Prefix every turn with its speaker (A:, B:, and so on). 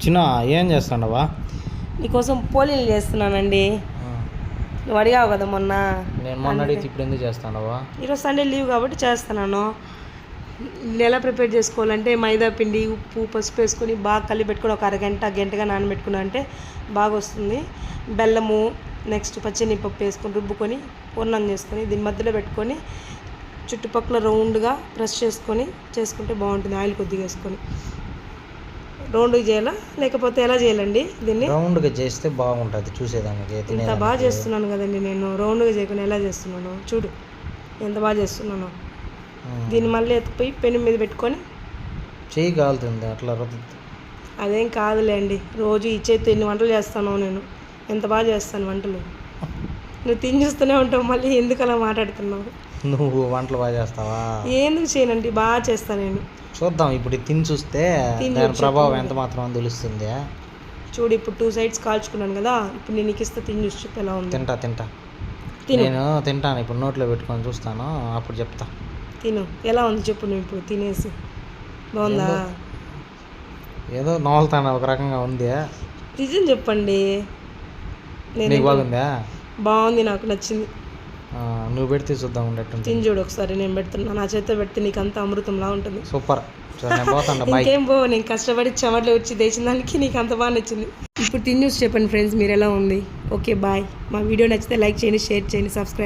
A: చిన్న ఏం చేస్తాండవా?
B: నీకోసం పోలీలు చేస్తున్నానండి. నువ్వు అడిగావు కదా మొన్న.
A: నేను మొన్న అడిగితే ఇప్పుడు ఎందుకు చేస్తాండవా?
B: ఈరోజు సండే లీవ్ కాబట్టి చేస్తున్నాను. ఎలా ప్రిపేర్ చేసుకోవాలంటే మైదా పిండి, ఉప్పు, పసుపు వేసుకొని బాగా కలిపి పెట్టుకొని ఒక గంటగా నానబెట్టుకున్నా అంటే బాగా వస్తుంది. బెల్లము, నెక్స్ట్ పచ్చెనిపప్పు వేసుకొని రుబ్బుకొని పూర్ణం చేసుకొని దీని మధ్యలో పెట్టుకొని చుట్టుపక్కల రౌండ్గా ప్రెస్ చేసుకుంటే బాగుంటుంది. ఆయిల్ కొద్దిగా వేసుకొని రౌండ్గా చేయాలా లేకపోతే ఎలా చేయాలండి దీన్ని?
A: రౌండ్గా చేస్తే బాగుంటుంది చూసేదానికి.
B: ఇంత బాగా చేస్తున్నాను కదండి నేను. రౌండ్గా చేయకుండా ఎలా చేస్తున్నాను చూడు, ఎంత బాగా చేస్తున్నాను. దీన్ని మళ్ళీ ఎత్తుకుపోయి పెను మీద పెట్టుకొని
A: చెయ్యి కాలుతుంది అట్లా రుద్దు.
B: అదేం కాదులేండి, రోజు ఈ చేతితో ఎన్ని వంటలు చేస్తాను నేను. ఎంత బాగా చేస్తాను వంటలు. నువ్వు తిని చూస్తూనే ఉంటావు, మళ్ళీ ఎందుకు అలా మాట్లాడుతున్నావు?
A: నువ్వు వంటలు బాగా చేస్తావా?
B: ఎందుకు చేయనండి, బాగా చేస్తాను నేను.
A: చూద్దాం ఇప్పుడు తిని చూస్తే దాని ప్రభావం ఎంత మాత్రం తెలుస్తుంది.
B: చూడు ఇప్పుడు 2 sides కాల్చుకున్నాను కదా, ఇప్పుడు నేను నీకు ఇస్తే తిని చూసి చెప్పు ఎలా ఉంది.
A: తింటా నేను తింటాను. ఇప్పుడు నోట్లో పెట్టుకొని చూస్తాను, అప్పుడు చెప్తా.
B: తిను, ఎలా ఉంది చెప్పు నువ్వు ఇప్పుడు తినేసి. బాగుందా?
A: ఏదో నోలుతాను ఒక రకంగా ఉంది.
B: నిజం చెప్పండి.
A: నీకు బాగుందా?
B: బాగుంది, నాకు నచ్చింది.
A: నువ్వు పెడితే చూద్దాం ఉండేట్టు.
B: తిని చూడు ఒకసారి, నేను పెడుతున్నా. నా చేతితో పెడితే నీకు అంతా అమృతంలా ఉంటుంది.
A: సూపర్.
B: ఇంకేం బో, నేను కష్టపడి చెమటలు వచ్చి తెచ్చిన దానికి నీకు అంత బాగా నచ్చింది. ఇప్పుడు తిని చూసి చెప్పండి ఫ్రెండ్స్ మీరు ఎలా ఉంది. Okay bye. మా వీడియో నచ్చితే లైక్ చేయండి, షేర్ చేయండి, సబ్స్క్రైబ్.